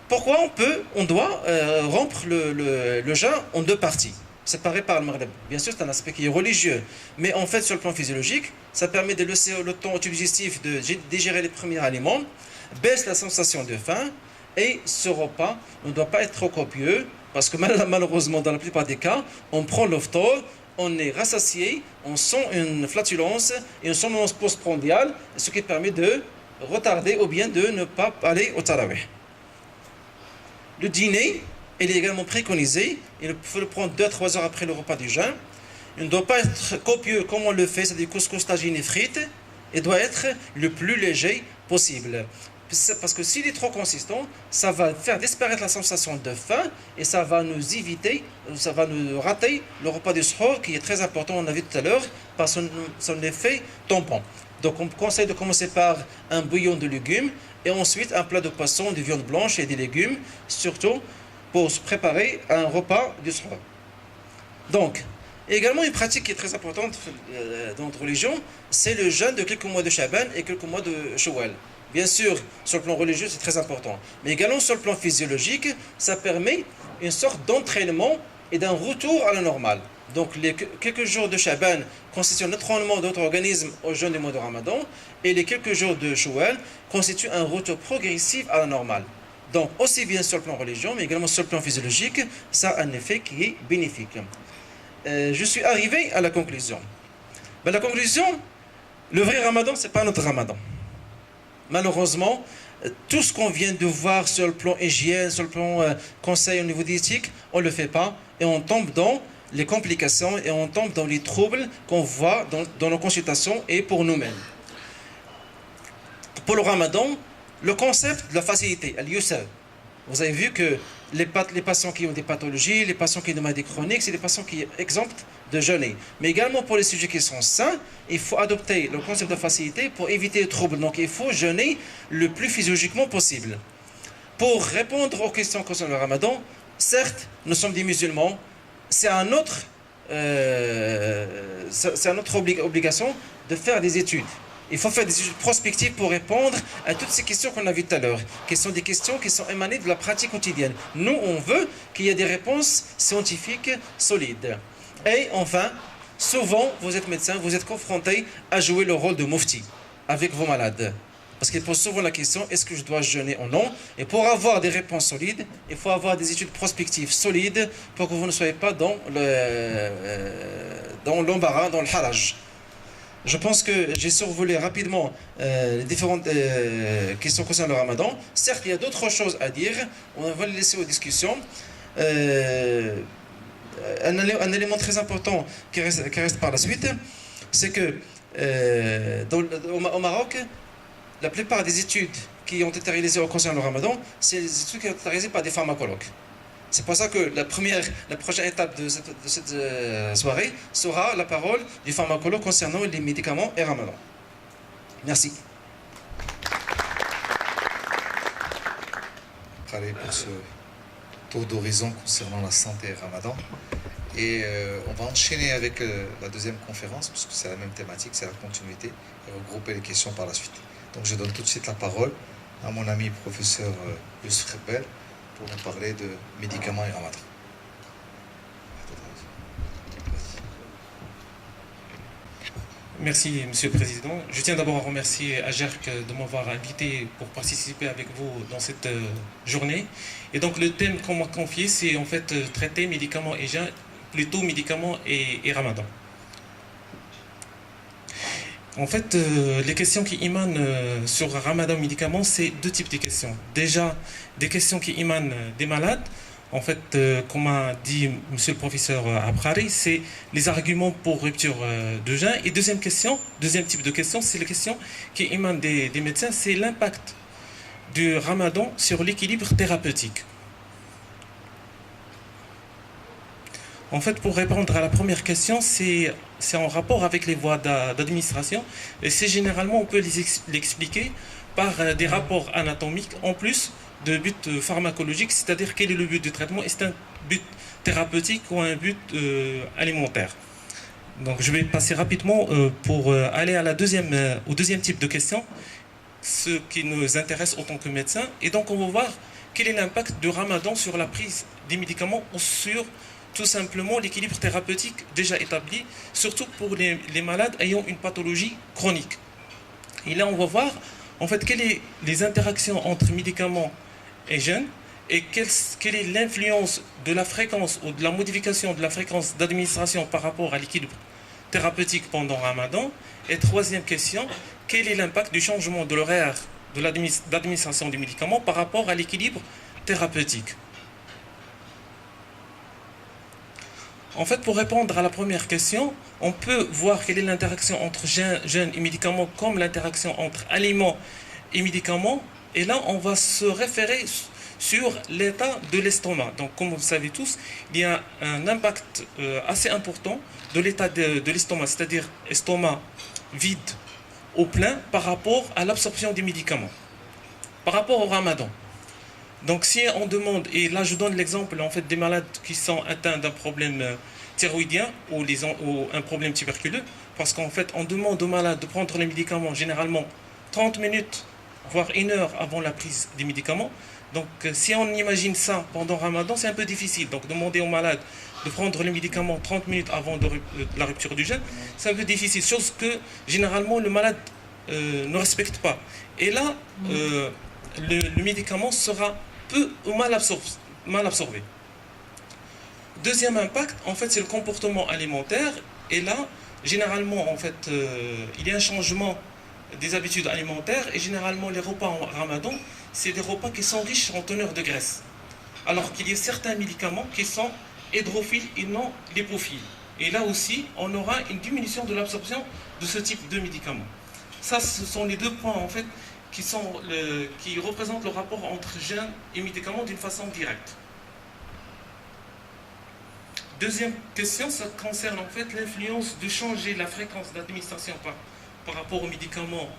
Pourquoi on doit rompre le jeûne en deux parties, séparées par le maghreb? Bien sûr, c'est un aspect qui est religieux, mais en fait, sur le plan physiologique, ça permet de laisser le temps digestif de digérer les premiers aliments, baisse la sensation de faim, et ce repas ne doit pas être trop copieux, parce que malheureusement, dans la plupart des cas, on prend l'oftor, on est rassasié, on sent une flatulence et une somnolence postprandiale, ce qui permet de retarder ou bien de ne pas aller au tarawih. Le dîner, il est également préconisé, il faut le prendre 2 à 3 heures après le repas du jeûne. Il ne doit pas être copieux comme on le fait, c'est-à-dire couscous, tagine et frites. Il doit être le plus léger possible. Parce que s'il est trop consistant, ça va faire disparaître la sensation de faim et ça va nous éviter, ça va nous rater le repas du soir qui est très important, on a vu tout à l'heure, par son effet tampon. Donc on conseille de commencer par un bouillon de légumes et ensuite un plat de poisson, de viande blanche et des légumes, surtout pour se préparer un repas du soir. Donc, également une pratique qui est très importante dans notre religion, c'est le jeûne de quelques mois de Shaban et quelques mois de Shawwal. Bien sûr, sur le plan religieux, c'est très important. Mais également sur le plan physiologique, ça permet une sorte d'entraînement et d'un retour à la normale. Donc, les quelques jours de Shaban constituent un entraînement de notre organisme au jeûne du mois de Ramadan, et les quelques jours de Shawwal constituent un retour progressif à la normale. Donc, aussi bien sur le plan religieux, mais également sur le plan physiologique, ça a un effet qui est bénéfique. Je suis arrivé à la conclusion. Ben, la conclusion, le vrai Ramadan, ce n'est pas notre Ramadan. Malheureusement, tout ce qu'on vient de voir sur le plan hygiène, sur le plan conseil au niveau d'éthique, on ne le fait pas et on tombe dans les complications et on tombe dans les troubles qu'on voit dans nos consultations et pour nous-mêmes. Pour le Ramadan, le concept de la facilité, al-yusr. Vous avez vu que les patients qui ont des pathologies, les patients qui ont des maladies chroniques, c'est des patients qui sont exempts de jeûner. Mais également pour les sujets qui sont sains, il faut adopter le concept de facilité pour éviter les troubles. Donc il faut jeûner le plus physiologiquement possible. Pour répondre aux questions concernant le Ramadan, certes, nous sommes des musulmans, c'est un autre obligation de faire des études. Il faut faire des études prospectives pour répondre à toutes ces questions qu'on a vues tout à l'heure, qui sont des questions qui sont émanées de la pratique quotidienne. Nous, on veut qu'il y ait des réponses scientifiques solides. Et enfin, souvent, vous êtes médecin, vous êtes confronté à jouer le rôle de mufti avec vos malades. Parce qu'ils posent souvent la question, est-ce que je dois jeûner ou non? Et pour avoir des réponses solides, il faut avoir des études prospectives solides pour que vous ne soyez pas dans l'embarras, dans le haraj. Je pense que j'ai survolé rapidement les différentes questions concernant le Ramadan. Certes, il y a d'autres choses à dire. On va les laisser aux discussions. Un élément très important qui reste par la suite, c'est que au Maroc, la plupart des études qui ont été réalisées concernant le Ramadan, c'est des études qui ont été réalisées par des pharmacologues. C'est pour ça que la prochaine étape de cette soirée sera la parole du pharmacologue concernant les médicaments et Ramadan. Merci. Allez pour ce tour d'horizon concernant la santé et Ramadan. Et on va enchaîner avec la deuxième conférence, parce que c'est la même thématique, c'est la continuité, et regrouper les questions par la suite. Donc je donne tout de suite la parole à mon ami professeur Youssef Rebel, pour nous parler de médicaments et Ramadan. Merci, Monsieur le Président. Je tiens d'abord à remercier Agerc de m'avoir invité pour participer avec vous dans cette journée. Et donc le thème qu'on m'a confié, c'est en fait traiter médicaments et jeûne, plutôt médicaments et Ramadan. En fait, les questions qui émanent sur Ramadan médicaments, c'est deux types de questions. Déjà, des questions qui émanent des malades. En fait, comme a dit monsieur le professeur Abrari, c'est les arguments pour rupture de jeûne. Et deuxième type de question, c'est les questions qui émanent des médecins, c'est l'impact du Ramadan sur l'équilibre thérapeutique. En fait, pour répondre à la première question, c'est en rapport avec les voies d'administration. Et c'est généralement, on peut l'expliquer par des rapports anatomiques en plus de but pharmacologique, c'est-à-dire quel est le but du traitement, est-ce un but thérapeutique ou un but alimentaire. Donc je vais passer rapidement pour aller à au deuxième type de question, ce qui nous intéresse en tant que médecin. Et donc on va voir quel est l'impact du ramadan sur la prise des médicaments ou sur tout simplement l'équilibre thérapeutique déjà établi, surtout pour les malades ayant une pathologie chronique. Et là, on va voir en fait quelles sont les interactions entre médicaments et jeûne et quelle est l'influence de la fréquence ou de la modification de la fréquence d'administration par rapport à l'équilibre thérapeutique pendant Ramadan. Et troisième question, quel est l'impact du changement de l'horaire d'administration des médicaments par rapport à l'équilibre thérapeutique? En fait, pour répondre à la première question, on peut voir quelle est l'interaction entre jeûne et médicaments comme l'interaction entre aliments et médicaments. Et là, on va se référer sur l'état de l'estomac. Donc, comme vous le savez tous, il y a un impact assez important de l'état de l'estomac, c'est-à-dire estomac vide au plein par rapport à l'absorption des médicaments. Par rapport au ramadan. Donc si on demande, et là je donne l'exemple en fait des malades qui sont atteints d'un problème thyroïdien ou un problème tuberculeux, parce qu'en fait on demande aux malades de prendre les médicaments généralement 30 minutes, voire 1 heure avant la prise des médicaments. Donc si on imagine ça pendant Ramadan, c'est un peu difficile. Donc demander aux malades de prendre les médicaments 30 minutes avant la rupture du jeûne, c'est un peu difficile, chose que généralement le malade ne respecte pas. Et là, le médicament sera peu ou mal absorbé. Deuxième impact, en fait, c'est le comportement alimentaire. Et là, généralement, en fait, il y a un changement des habitudes alimentaires. Et généralement, les repas en Ramadan, c'est des repas qui sont riches en teneur de graisse. Alors qu'il y a certains médicaments qui sont hydrophiles et non lipophiles. Et là aussi, on aura une diminution de l'absorption de ce type de médicaments. Ça, ce sont les deux points, en fait, qui représentent le rapport entre jeûne et médicaments d'une façon directe. Deuxième question, ça concerne en fait l'influence de changer la fréquence d'administration par rapport aux médicaments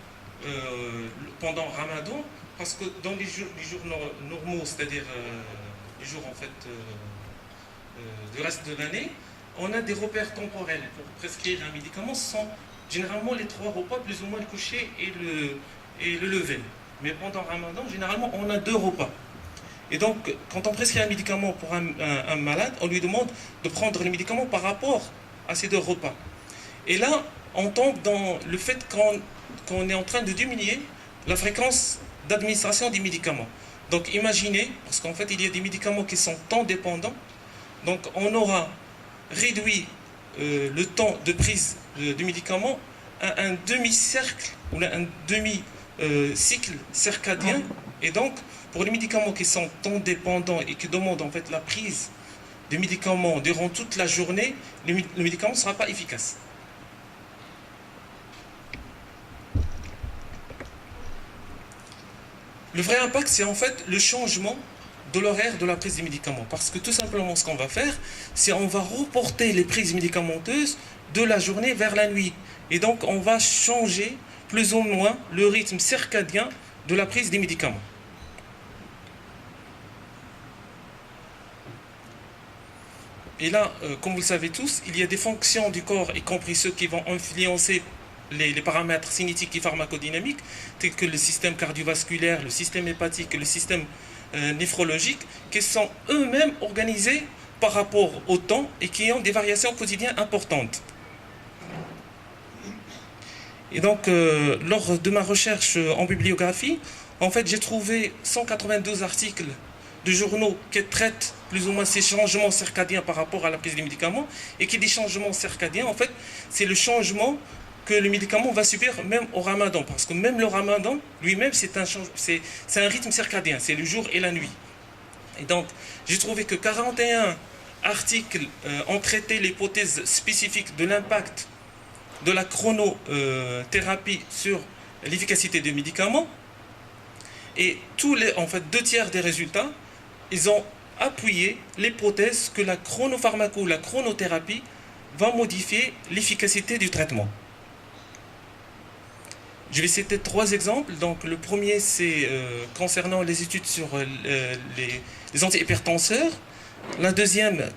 pendant Ramadan, parce que dans les jours normaux, c'est-à-dire les jours en fait du reste de l'année, on a des repères temporels pour prescrire un médicament. Ce sont généralement les 3 repas, plus ou moins le coucher et le lever. Mais pendant Ramadan, généralement, on a 2 repas. Et donc, quand on prescrit un médicament pour un malade, on lui demande de prendre les médicaments par rapport à ces 2 repas. Et là, on tombe dans le fait qu'on est en train de diminuer la fréquence d'administration des médicaments. Donc, imaginez, parce qu'en fait, il y a des médicaments qui sont temps dépendants. Donc, on aura réduit le temps de prise du médicament à un demi-cercle ou un demi-cycle circadien. Et donc, pour les médicaments qui sont temps dépendants et qui demandent en fait la prise des médicaments durant toute la journée, le médicament ne sera pas efficace. Le vrai impact, c'est en fait le changement de l'horaire de la prise des médicaments. Parce que tout simplement, ce qu'on va faire, c'est on va reporter les prises médicamenteuses de la journée vers la nuit. Et donc, on va changer plus ou moins le rythme circadien de la prise des médicaments. Et là, comme vous le savez tous, il y a des fonctions du corps, y compris ceux qui vont influencer les paramètres cinétiques et pharmacodynamiques, tels que le système cardiovasculaire, le système hépatique et le système néphrologique, qui sont eux-mêmes organisés par rapport au temps et qui ont des variations quotidiennes importantes. Et donc, lors de ma recherche en bibliographie, en fait, j'ai trouvé 192 articles de journaux qui traitent plus ou moins ces changements circadiens par rapport à la prise des médicaments. Et qui dit changement circadien, en fait, c'est le changement que le médicament va subir même au ramadan. Parce que même le ramadan, lui-même, c'est un rythme circadien, c'est le jour et la nuit. Et donc, j'ai trouvé que 41 articles ont traité l'hypothèse spécifique de l'impact de la chronothérapie sur l'efficacité des médicaments. Et en fait, 2 tiers des résultats, ils ont appuyé l'hypothèse que la chronopharmaco, la chronothérapie, va modifier l'efficacité du traitement. Je vais citer 3 exemples. Donc, le premier, c'est concernant les études sur les antihypertenseurs. La deuxième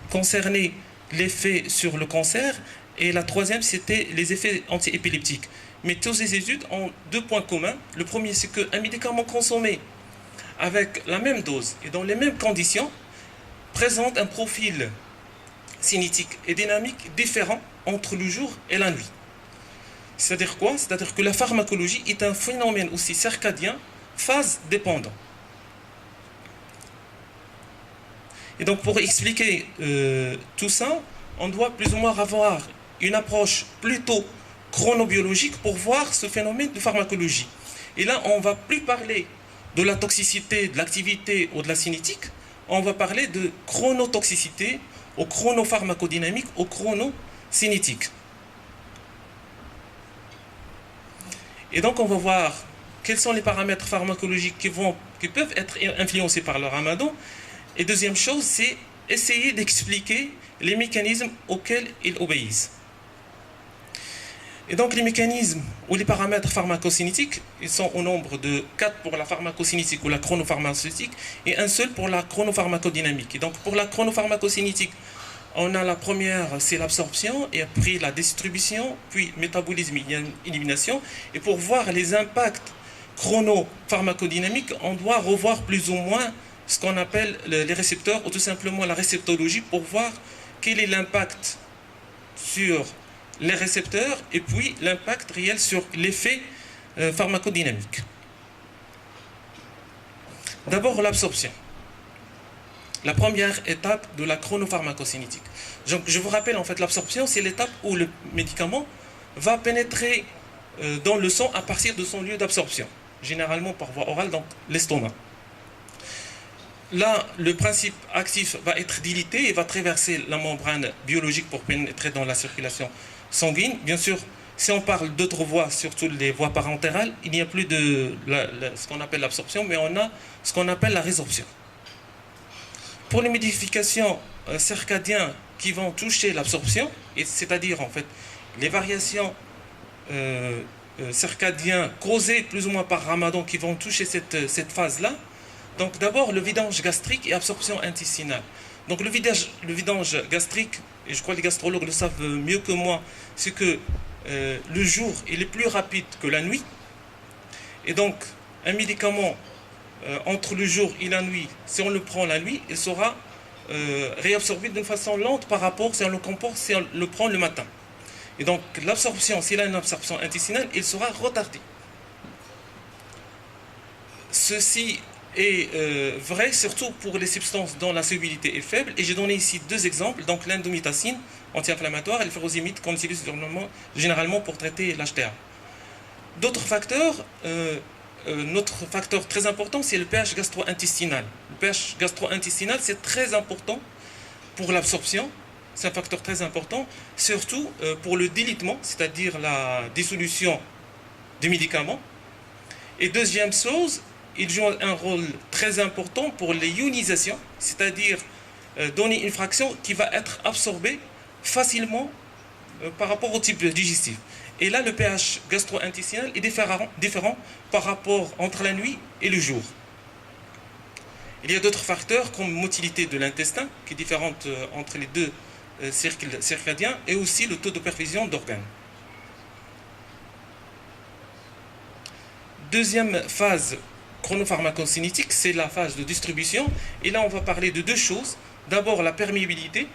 concernait l'effet sur le cancer. Et la troisième, c'était les effets antiépileptiques. Mais toutes ces études ont 2 points communs. Le premier, c'est qu'un médicament consommé avec la même dose et dans les mêmes conditions, présente un profil cinétique et dynamique différent entre le jour et la nuit. C'est-à-dire quoi? C'est-à-dire que la pharmacologie est un phénomène aussi circadien, phase dépendant. Et donc pour expliquer tout ça, on doit plus ou moins avoir une approche plutôt chronobiologique pour voir ce phénomène de pharmacologie. Et là, on ne va plus parler de la toxicité, de l'activité ou de la cinétique, on va parler de chronotoxicité, ou chronopharmacodynamique, ou chronocinétique. Et donc on va voir quels sont les paramètres pharmacologiques qui peuvent être influencés par le ramadan. Et deuxième chose, c'est essayer d'expliquer les mécanismes auxquels ils obéissent. Et donc les mécanismes ou les paramètres pharmacocinétiques, ils sont au nombre de 4 pour la pharmacocinétique ou la chronopharmaceutique et un seul pour la chronopharmacodynamique. Et donc pour la chronopharmacocinétique, on a la première, c'est l'absorption, et après la distribution, puis métabolisme et élimination. Et pour voir les impacts chronopharmacodynamiques, on doit revoir plus ou moins ce qu'on appelle les récepteurs, ou tout simplement la réceptologie, pour voir quel est l'impact sur les récepteurs et puis l'impact réel sur l'effet pharmacodynamique. D'abord l'absorption. La première étape de la chronopharmacocinétique. Donc, je vous rappelle, en fait, l'absorption, c'est l'étape où le médicament va pénétrer dans le sang à partir de son lieu d'absorption, généralement par voie orale, donc l'estomac. Là, le principe actif va être dilité et va traverser la membrane biologique pour pénétrer dans la circulation sanguine. Bien sûr, si on parle d'autres voies, surtout les voies parentérales, il n'y a plus de ce qu'on appelle l'absorption, mais on a ce qu'on appelle la résorption. Pour les modifications circadiennes qui vont toucher l'absorption, c'est-à-dire en fait les variations circadiennes causées plus ou moins par Ramadan qui vont toucher cette phase-là, donc d'abord le vidange gastrique et absorption intestinale. Donc le vidange gastrique, et je crois que les gastrologues le savent mieux que moi, c'est que le jour il est plus rapide que la nuit, et donc un médicament entre le jour et la nuit, si on le prend la nuit, il sera réabsorbé d'une façon lente par rapport si on le comporte, si on le prend le matin. Et donc l'absorption, s'il a une absorption intestinale, il sera retardé. Ceci est vrai surtout pour les substances dont la solubilité est faible, et j'ai donné ici 2 exemples, donc l'indomethacine, anti-inflammatoire, et le furosémide qu'on utilise généralement pour traiter l'HTA. D'autres facteurs, notre facteur très important, c'est le pH gastro-intestinal. Le pH gastro-intestinal, c'est très important pour l'absorption, c'est un facteur très important, surtout pour le délitement, c'est-à-dire la dissolution des médicaments. Et deuxième chose, il joue un rôle très important pour les ionisations, c'est-à-dire donner une fraction qui va être absorbée facilement par rapport au type digestif. Et là, le pH gastro-intestinal est différent par rapport entre la nuit et le jour. Il y a d'autres facteurs comme motilité de l'intestin, qui est différente entre les 2 cercles circadiens, et aussi le taux de perfusion d'organes. Deuxième phase chronopharmacocinétique, c'est la phase de distribution. Et là, on va parler de 2 choses. D'abord, la perméabilité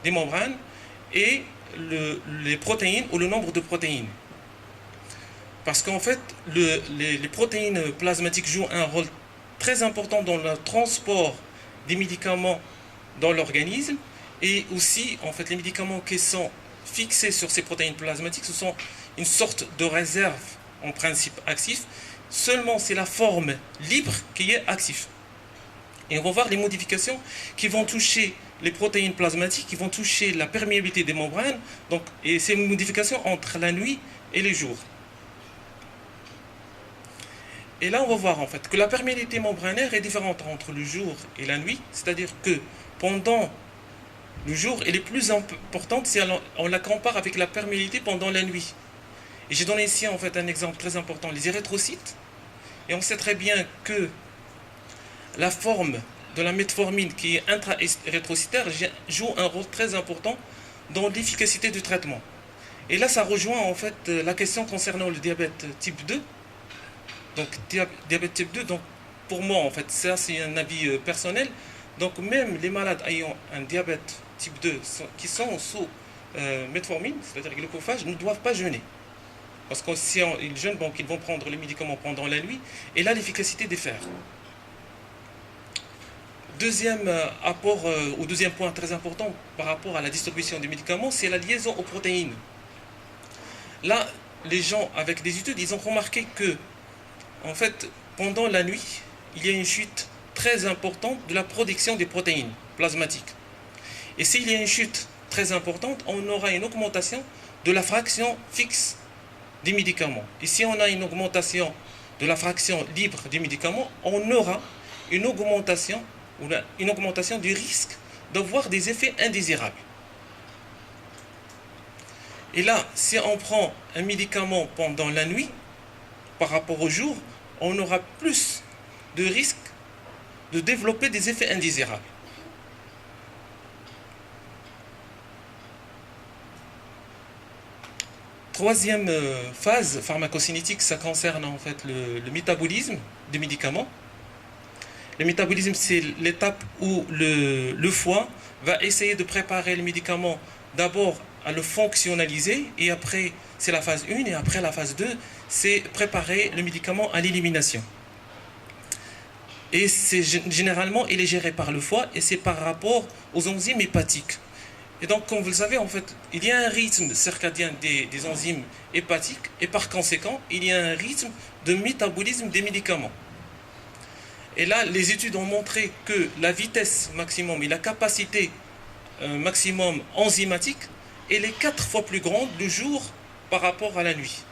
des membranes et les protéines ou le nombre de protéines. Parce qu'en fait, les protéines plasmatiques jouent un rôle très important dans le transport des médicaments dans l'organisme, et aussi, en fait, les médicaments qui sont fixés sur ces protéines plasmatiques, ce sont une sorte de réserve en principe actif. Seulement, c'est la forme libre qui est active. Et on va voir les modifications qui vont toucher les protéines plasmatiques, qui vont toucher la perméabilité des membranes, donc, et ces modifications entre la nuit et les jours. Et là, on va voir en fait que la perméabilité membranaire est différente entre le jour et la nuit, c'est-à-dire que pendant le jour, elle est plus importante si on la compare avec la perméabilité pendant la nuit. Et j'ai donné ici en fait un exemple très important, les érythrocytes. Et on sait très bien que la forme de la metformine qui est intra-érythrocytaire joue un rôle très important dans l'efficacité du traitement. Et là, ça rejoint en fait la question concernant le diabète type 2. Donc, diabète type 2, donc, pour moi, en fait, ça c'est un avis personnel, donc même les malades ayant un diabète type 2 qui sont sous metformine, c'est-à-dire glucophage, ne doivent pas jeûner. Parce que si ils jeûnent, donc ils vont prendre les médicaments pendant la nuit, et là l'efficacité diffère. Deuxième apport, ou deuxième point très important par rapport à la distribution des médicaments, c'est la liaison aux protéines. Là, les gens avec des études, ils ont remarqué que, en fait, pendant la nuit, il y a une chute très importante de la production des protéines plasmatiques. Et s'il y a une chute très importante, on aura une augmentation de la fraction fixe des médicaments. Et si on a une augmentation de la fraction libre des médicaments, on aura une augmentation du risque d'avoir des effets indésirables. Et là, si on prend un médicament pendant la nuit, par rapport au jour, on aura plus de risque de développer des effets indésirables. Troisième phase pharmacocinétique, ça concerne en fait le métabolisme des médicaments. Le métabolisme, c'est l'étape où le foie va essayer de préparer le médicament d'abord à le fonctionnaliser, et après, c'est la phase 1, et après la phase 2, c'est préparer le médicament à l'élimination. Et c'est généralement, il est géré par le foie, et c'est par rapport aux enzymes hépatiques. Et donc, comme vous le savez, en fait, il y a un rythme circadien des enzymes hépatiques, et par conséquent, il y a un rythme de métabolisme des médicaments. Et là, les études ont montré que la vitesse maximum et la capacité maximum enzymatique, elle est 4 fois plus grande le jour par rapport à la nuit.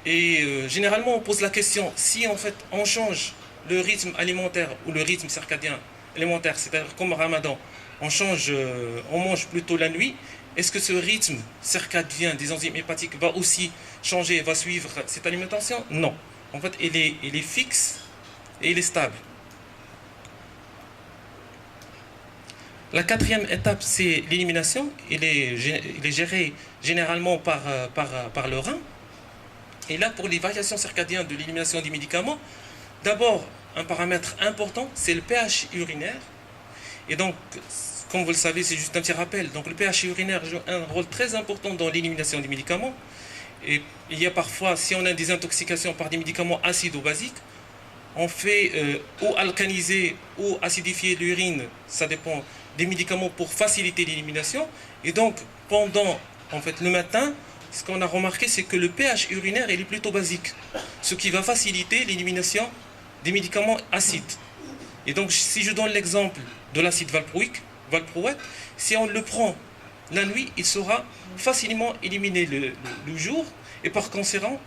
Et généralement, on pose la question, si en fait on change le rythme alimentaire ou le rythme circadien alimentaire, c'est-à-dire comme Ramadan, on mange plutôt la nuit, est-ce que ce rythme circadien des enzymes hépatiques va aussi changer, va suivre cette alimentation? Non. En fait, il est fixe et il est stable. La quatrième étape, c'est l'élimination. Il est géré généralement par le rein. Et là, pour les variations circadiennes de l'élimination des médicaments, d'abord, un paramètre important, c'est le pH urinaire. Et donc, comme vous le savez, c'est juste un petit rappel. Donc, le pH urinaire joue un rôle très important dans l'élimination des médicaments. Et il y a parfois, si on a des intoxications par des médicaments acides ou basiques, on fait ou alcaliniser ou acidifier l'urine, ça dépend des médicaments pour faciliter l'élimination. Et donc, pendant le matin, ce qu'on a remarqué, c'est que le pH urinaire il est plutôt basique, ce qui va faciliter l'élimination des médicaments acides. Et donc, si je donne l'exemple de l'acide valproïque, si on le prend la nuit, il sera facilement éliminé le jour, et par conséquent,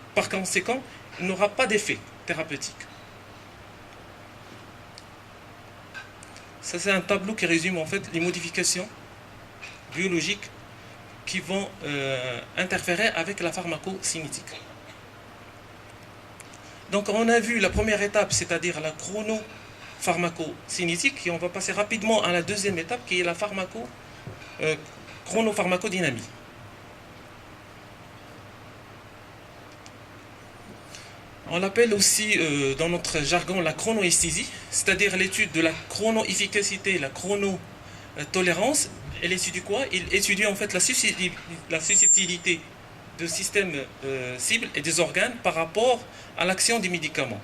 il n'aura pas d'effet thérapeutique. Ça, c'est un tableau qui résume en fait les modifications biologiques qui vont interférer avec la pharmacocinétique. Donc, on a vu la première étape, c'est-à-dire la chronopharmacocinétique, et on va passer rapidement à la deuxième étape, qui est la chronopharmacodynamie. On l'appelle aussi dans notre jargon la chronoesthésie, c'est-à-dire l'étude de la chronoefficacité, la chronotolérance. Elle étudie quoi? Il étudie en fait la susceptibilité de systèmes cibles et des organes par rapport à l'action des médicaments.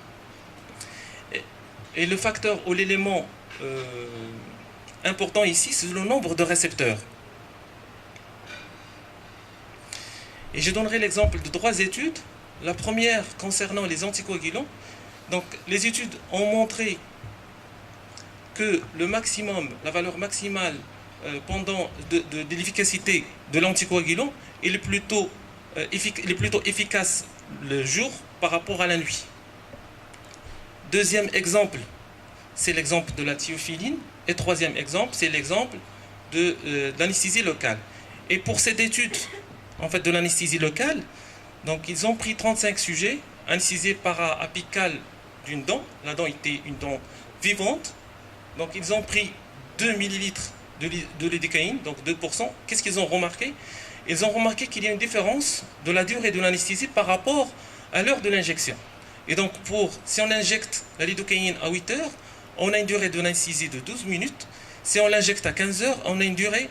Et le facteur ou l'élément important ici, c'est le nombre de récepteurs. Et je donnerai l'exemple de 3 études. La première concernant les anticoagulants. Donc, les études ont montré que la valeur maximale de l'efficacité de l'anticoagulant est plutôt efficace le jour par rapport à la nuit. Deuxième exemple, c'est l'exemple de la thiophiline. Et troisième exemple, c'est l'exemple de l'anesthésie locale. Et pour cette étude en fait, de l'anesthésie locale, donc ils ont pris 35 sujets anesthésiés para-apicales d'une dent. La dent était une dent vivante. Donc ils ont pris 2 ml de lidocaïne, donc 2%. Qu'est-ce qu'ils ont remarqué? Ils ont remarqué qu'il y a une différence de la durée de l'anesthésie par rapport à l'heure de l'injection. Et donc, si on injecte la lidocaïne à 8 heures, on a une durée de l'anesthésie de 12 minutes. Si on l'injecte à 15 heures, on a une durée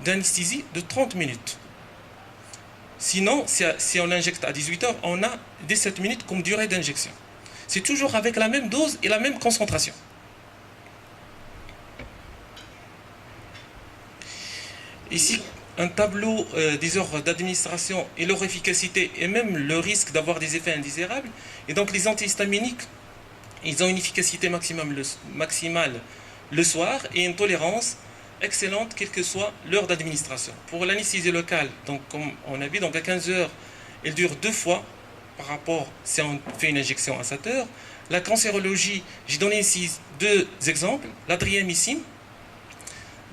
d'anesthésie de 30 minutes. Sinon, si on l'injecte à 18 heures, on a 17 minutes comme durée d'injection. C'est toujours avec la même dose et la même concentration. Ici, un tableau des heures d'administration et leur efficacité et même le risque d'avoir des effets indésirables. Et donc les antihistaminiques, ils ont une efficacité maximale le soir et une tolérance excellente quelle que soit l'heure d'administration. Pour l'anesthésie locale, donc comme on a vu, donc à 15 heures, elle dure 2 fois par rapport si on fait une injection à 7 heures. La cancérologie, j'ai donné ici 2 exemples. L'adriamycine,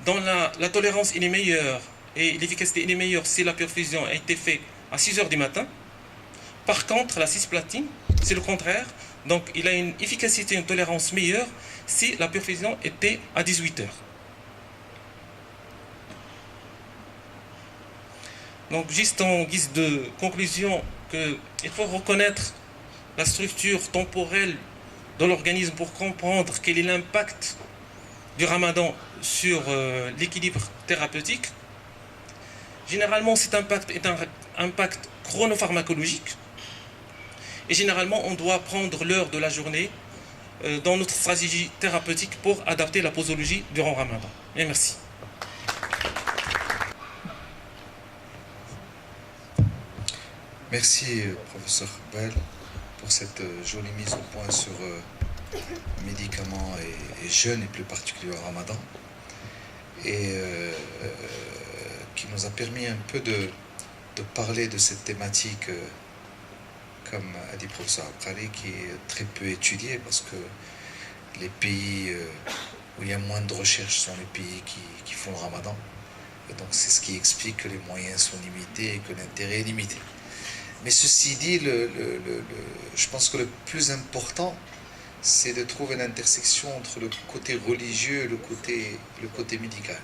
dont la tolérance est meilleure et l'efficacité est meilleure si la perfusion a été faite à 6 heures du matin. Par contre, la cisplatine, c'est le contraire. Donc, il a une efficacité et une tolérance meilleure si la perfusion était à 18 heures. Donc, juste en guise de conclusion, il faut reconnaître la structure temporelle de l'organisme pour comprendre quel est l'impact du ramadan sur l'équilibre thérapeutique. Généralement, cet impact est un impact chronopharmacologique. Et généralement, on doit prendre l'heure de la journée dans notre stratégie thérapeutique pour adapter la posologie durant Ramadan. Et merci. Merci, professeur Bell, pour cette jolie mise au point sur médicaments et jeûne, et plus particulièrement Ramadan, et qui nous a permis un peu de parler de cette thématique, comme a dit le professeur Abrali, qui est très peu étudiée, parce que les pays où il y a moins de recherches sont les pays qui font le Ramadan. Et donc c'est ce qui explique que les moyens sont limités et que l'intérêt est limité. Mais ceci dit, je pense que le plus important, c'est de trouver l'intersection entre le côté religieux et le côté médical.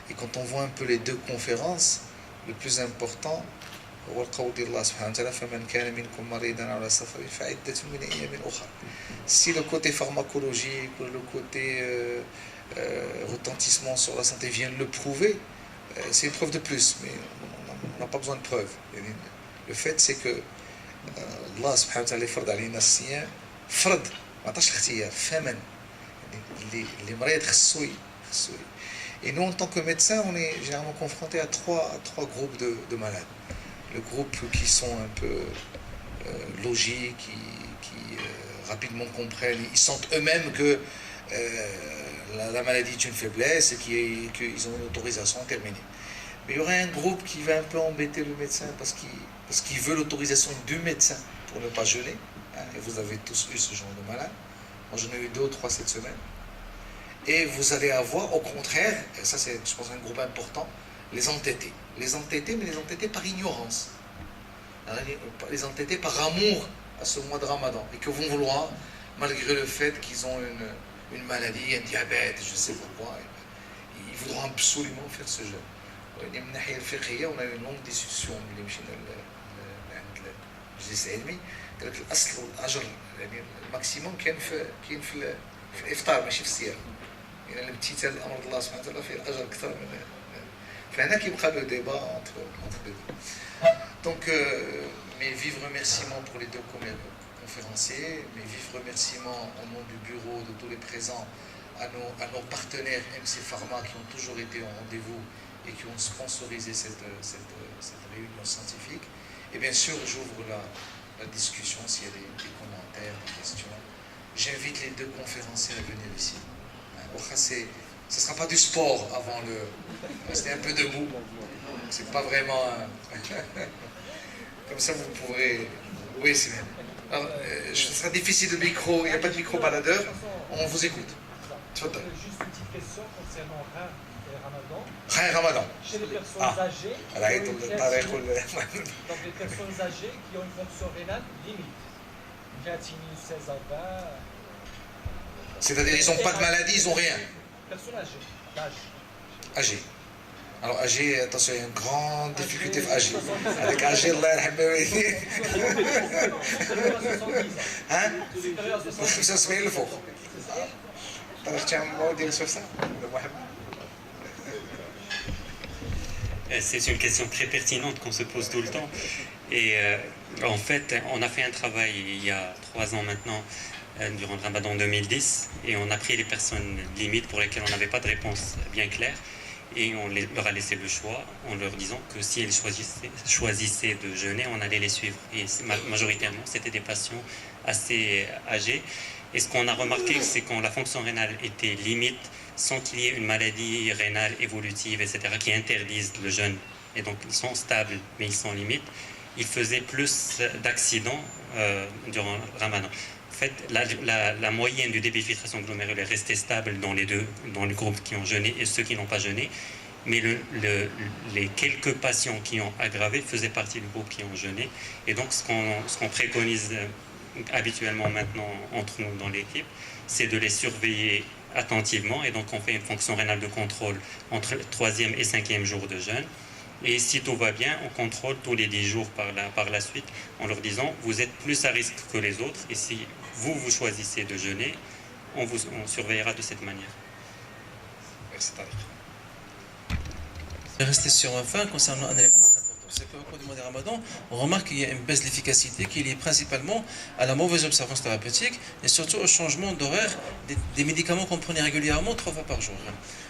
Et quand on voit un peu les 2 conférences, le plus important, si le côté pharmacologique ou le côté retentissement sur la santé viennent le prouver, c'est une preuve de plus, mais on n'a pas besoin de preuves. Le fait c'est que Allah subhanahu wa ta'ala فرض علينا الصيام فرض ما عطاش اختيار فمن les malades خصو. Et nous en tant que médecins, on est généralement confrontés à trois groupes de malades. Le groupe qui sont un peu logiques, qui rapidement comprennent, ils sentent eux-mêmes que la maladie est une faiblesse et qu'ils ont une autorisation terminée. Mais il y aurait un groupe qui va un peu embêter le médecin parce qu'il veut l'autorisation du médecin pour ne pas jeûner. Et vous avez tous eu ce genre de malade. Moi j'en ai eu 2 ou 3 cette semaine. Et vous allez avoir au contraire, et ça c'est je pense un groupe important, les entêtés. Les entêtés, mais les entêtés par ignorance. Les entêtés par amour à ce mois de Ramadan. Et que vont vouloir, malgré le fait qu'ils ont une maladie, un diabète, je ne sais pas quoi, ils voudront absolument faire ce jeûne. On a eu une longue discussion اللي مشينا عند المجلس العلمي قال لك الاصل والاجر يعني الماكسيموم كاين في الافطار ماشي في الصيام يعني الامتثال لامر الله سبحانه وتعالى فيه الاجر اكثر من فهنا كيبقى لو ديبا entre les deux. Donc mes vifs remerciements pour les 2 conférenciers, mes vifs remerciements au nom du bureau, de tous les présents, à nos partenaires MC Pharma qui ont toujours été au rendez-vous et qui ont sponsorisé cette réunion scientifique. Et bien sûr, j'ouvre la discussion s'il y a des commentaires, des questions. J'invite les 2 conférenciers à venir ici. Ce ne sera pas du sport avant c'est un peu debout. C'est pas vraiment... Comme ça, vous pourrez... Oui, c'est bien. Alors, ce sera difficile de micro, il n'y a pas de micro baladeur. On vous écoute. Juste une petite question concernant Ramadan. Ramadan. Chez les personnes âgées, donc les personnes âgées qui ont une fonction rénale limite. Créatinine 16 à 20. C'est-à-dire ils n'ont pas de maladie, ils n'ont rien. Personnes âgées, d'âge. Âgées. Alors AG, attention, il y a une grande difficulté avec AG. Avec AG, Allah yarhamou. Hein? 75 الفوق. طريقة تعمل المواد ديال sur ça? C'est une question très pertinente qu'on se pose tout le temps. Et en fait, on a fait un travail il y a 3 ans maintenant, durant le Ramadan 2010, et on a pris les personnes limites pour lesquelles on n'avait pas de réponse bien claire, et on leur a laissé le choix en leur disant que si elles choisissaient de jeûner, on allait les suivre. Et majoritairement, c'était des patients assez âgés. Et ce qu'on a remarqué, c'est quand la fonction rénale était limite, sans qu'il y ait une maladie rénale évolutive, etc., qui interdisent le jeûne, et donc ils sont stables, mais ils sont limites, ils faisaient plus d'accidents durant le Ramadan. En fait, la moyenne du débit de filtration glomérulaire est restée stable dans les groupes qui ont jeûné et ceux qui n'ont pas jeûné, mais les quelques patients qui ont aggravé faisaient partie du groupe qui ont jeûné. Et donc ce qu'on préconise habituellement maintenant entre nous dans l'équipe, c'est de les surveiller attentivement, et donc on fait une fonction rénale de contrôle entre le 3e et 5e jour de jeûne, et si tout va bien, on contrôle tous les 10 jours par la suite en leur disant vous êtes plus à risque que les autres, et si vous choisissez de jeûner, on surveillera de cette manière. Merci Tariq. Rester sur un fin concernant un élément très important, c'est qu'au cours du mois de Ramadan, on remarque qu'il y a une baisse de l'efficacité qui est liée principalement à la mauvaise observance thérapeutique et surtout au changement d'horaire des médicaments qu'on prenait régulièrement 3 fois par jour.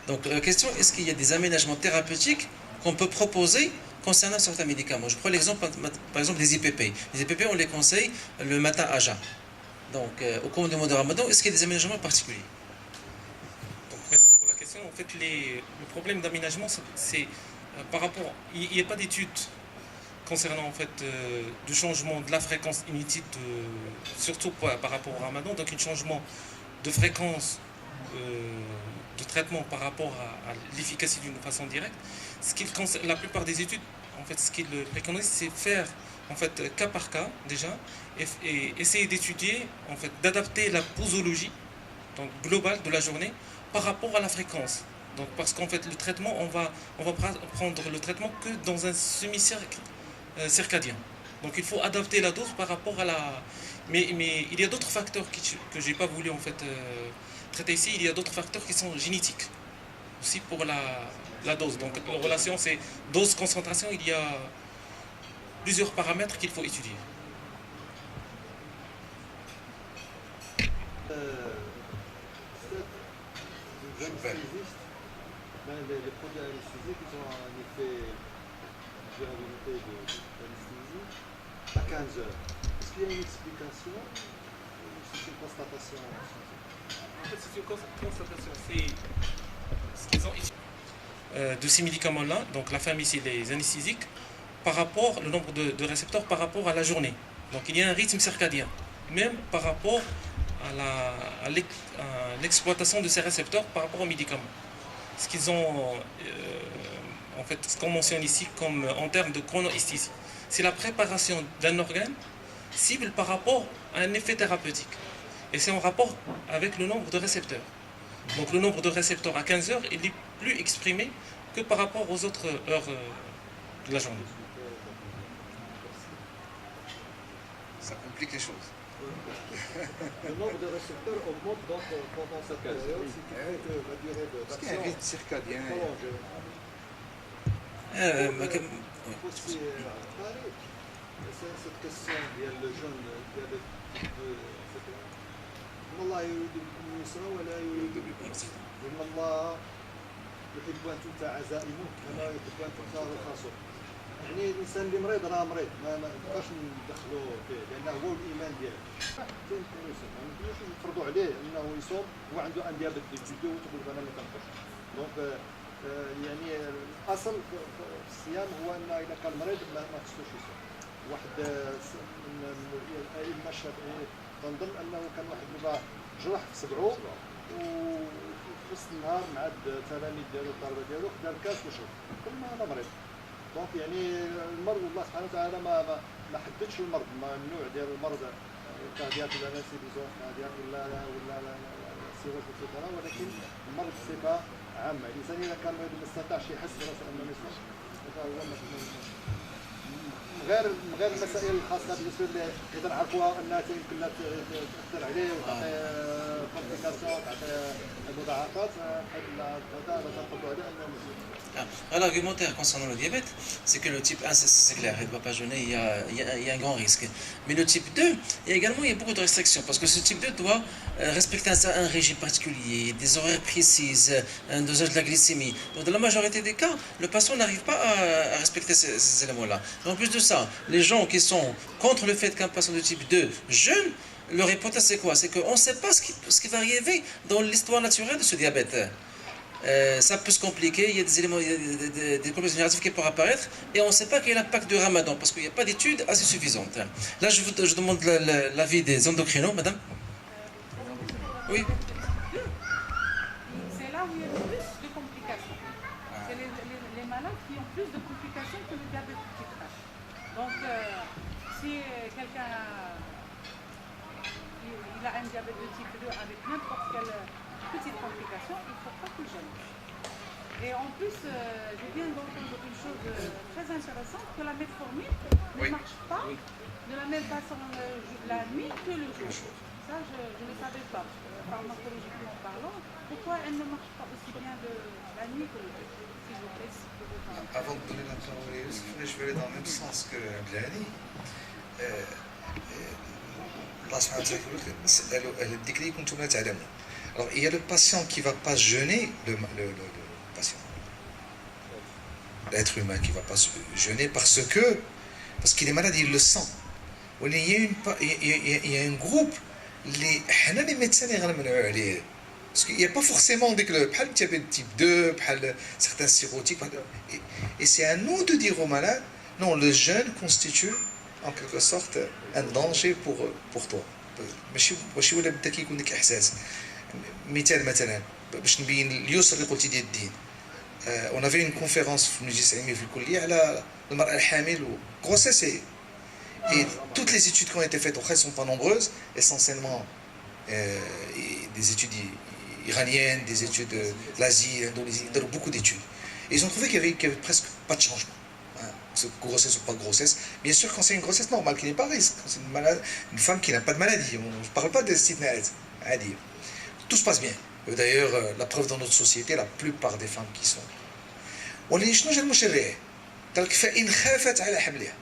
Donc la question, est-ce qu'il y a des aménagements thérapeutiques qu'on peut proposer concernant certains médicaments? Je prends l'exemple par exemple des IPP. Les IPP, on les conseille le matin à jeun. Donc au cours du mois de Ramadan, est-ce qu'il y a des aménagements particuliers? Merci pour la question. En fait, le problème d'aménagement, c'est par rapport. Il n'y a pas d'études concernant en fait du changement de la fréquence inutile, surtout par rapport au Ramadan. Donc, un changement de fréquence de traitement par rapport à l'efficacité d'une façon directe. La plupart des études, en fait, ce qu'ils préconisent, c'est faire en fait cas par cas déjà et essayer d'étudier, en fait, d'adapter la posologie donc globale de la journée par rapport à la fréquence. Donc parce qu'en fait le traitement, on va prendre le traitement que dans un semi-cercle circadien. Donc il faut adapter la dose par rapport à la... Mais il y a d'autres facteurs que je n'ai pas voulu en fait traiter ici. Il y a d'autres facteurs qui sont génétiques aussi pour la dose. Donc la relation c'est dose-concentration, il y a plusieurs paramètres qu'il faut étudier. Les produits anesthésiques, ils ont un effet de durabilité d'anesthésie à 15 heures. Est-ce qu'il y a une explication ou c'est une constatation? En fait, c'est une constatation. C'est ce qu'ils ont étudié de ces médicaments-là, donc la famille, c'est les anesthésiques, par rapport, le nombre de récepteurs par rapport à la journée. Donc il y a un rythme circadien, même par rapport à l'exploitation de ces récepteurs par rapport aux médicaments. Ce qu'ils ont, en fait, ce qu'on mentionne ici comme en termes de chronoesthésie, c'est la préparation d'un organe cible par rapport à un effet thérapeutique. Et c'est en rapport avec le nombre de récepteurs. Donc le nombre de récepteurs à 15 heures, il est plus exprimé que par rapport aux autres heures de la journée. Ça complique les choses. Le nombre de récepteurs augmente donc pendant cette période, ce qui fait que la durée Parce qu'il y a un rythme circadien. prolonge. Aussi, cette question ديال الجون ديال الله يريد بكم اليسر ولا يريد بكم العسر إن الله يحب أن تؤتى عزائمه كما يحب أن تؤتى رخصه. يعني الانسان اللي مريض راه مريض ما نبقاش ندخلوا فيه لانه هو الايمان ديالو. كاين ما نقدروش نفرضوا عليه انه يصوم هو عنده ان ديابيت دو جدو وتقول انا ما كنفطرش. دونك يعني الاصل في الصيام هو ان اذا كان مريض ما خصوش يصوم. واحد من الائمه الشافعيين تنظن انه كان واحد المرة جرح في صبعو وفي وسط النهار مع التلاميذ ديالو الطلبه ديالو خدا الكاس وشرب كل ما انا مريض. دونك يعني المرض الله سبحانه وتعالى ما حددش المرض، ما النوع ديال المرض كاردياك ولا سيديزون كاردياك ولا السيرات والسكرة، ولكن المرض بصفة عامة. الإنسان إذا كان ما استطاعش يحس براسه أنه يصوم فهو غير المسائل الخاصة بالنسبة إذا نعرفوها أنها يمكن لا تأثر عليه وتعطي كومبليكاسيون تعطي مضاعفات، هذا تنقضوا عليه أنه مسلم. L'argumentaire concernant le diabète, c'est que le type 1, c'est clair, il ne doit pas jeûner, il y a un grand risque. Mais le type 2, il y a beaucoup de restrictions, parce que ce type 2 doit respecter un régime particulier, des horaires précises, un dosage de la glycémie. Donc dans la majorité des cas, le patient n'arrive pas à respecter ces éléments-là. En plus de ça, les gens qui sont contre le fait qu'un patient de type 2 jeûne, leur hypothèse c'est quoi? C'est qu'on ne sait pas ce qui va arriver dans l'histoire naturelle de ce diabète. Ça peut se compliquer, il y a des éléments, il y a des complications génératives qui peuvent apparaître et on ne sait pas quel est l'impact du ramadan parce qu'il n'y a pas d'études assez suffisantes. Là, je demande l'avis des endocrinos, madame. Oui. C'est là où il y a le plus de complications. C'est les malades qui ont plus de complications que le diabète type 1. Donc, si quelqu'un il a un diabète de type 2 avec n'importe quelle petite complication, il ne faut pas qu'il jeûne. Et en plus, je viens d'entendre une chose très intéressante, que la metformine ne marche pas de la même façon la nuit que le jour. Ça, je ne savais pas. Pharmacologiquement parlant, pourquoi elle ne marche pas aussi bien de la nuit que le jour, s'il vous plaît, Avant de donner la parole à Youssef, je vais aller dans le même sens que Blani. Allah subhanahu wa ta'ala dit que كنتم لا تعلمون. Alors, il y a le patient qui ne va pas jeûner, le patient, l'être humain qui ne va pas jeûner parce qu'il est malade, il le sent. Il y a un groupe, les médecins, parce qu'il n'y a pas forcément des diabète type 2, certains cirrhotiques. Et c'est à nous de dire aux malades, non, le jeûne constitue en quelque sorte un danger pour toi. ماشي ولا بدك يكون لك احساس. مثال مثلا باش نبين اليسر اللي قلتي ديال الدين. On avait une conférence في المجلس العلمي في الكليه على المراه الحامل و grossesse et toutes les études qui ont été faites, elles sont pas nombreuses, essentiellement des études iraniennes, des études de l'Asie, l'Indonésie, beaucoup d'études. Et ils ont trouvé qu'il y avait presque pas de changement. Grossesse ou pas de grossesse. Bien sûr, quand c'est une grossesse normale qui n'est pas risque, c'est une femme qui n'a pas de maladie. On ne parle pas de stitnaïd. Tout se passe bien. D'ailleurs, la preuve dans notre société, la plupart des femmes qui sont. ولكن شنو جا المشرع؟ قال لك فإن خافت على حملها.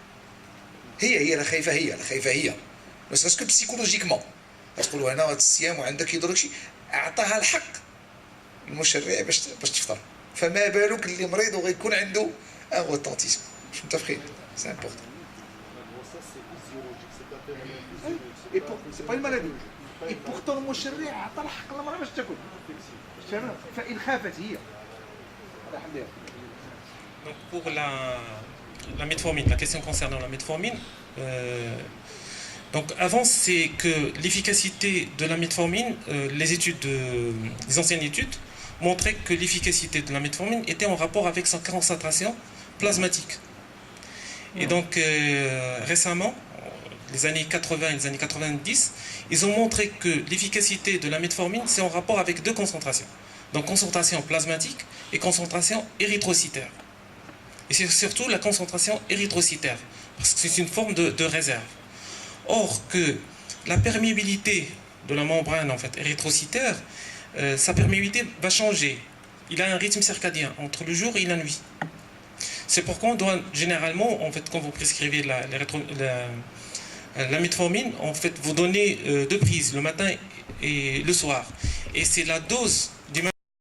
هي لا خايفة هي. Ne serait-ce que psychologiquement. تقولوا هنا الصيام وعندك يضرك شيء، أعطاها الحق المشرع باش تفطر. فما بالك اللي مريض وغيكون عنده un retentissement. Je suis tout à fait. C'est important. La grossesse, c'est physiologique, c'est un phénomène physiologique. Et c'est pas une maladie. Et pourtant, mon chéri, عطى الحق للمرأة باش تاكل. فإن خافت هي. Donc pour la metformine, la question concernant la metformine, donc avant c'est que l'efficacité de la metformine, les anciennes études montraient que l'efficacité de la metformine était en rapport avec sa concentration plasmatique. Et donc récemment, les années 80 et les années 90, ils ont montré que l'efficacité de la metformine c'est en rapport avec deux concentrations. Donc concentration plasmatique et concentration érythrocytaire. Et c'est surtout la concentration érythrocytaire, parce que c'est une forme de réserve. Or que la perméabilité de la membrane en fait, érythrocytaire, sa perméabilité va changer. Il a un rythme circadien entre le jour et la nuit. C'est pourquoi on doit généralement, en fait, quand vous prescrivez la metformine, en fait, vous donnez deux prises, le matin et le soir. Et c'est la dose du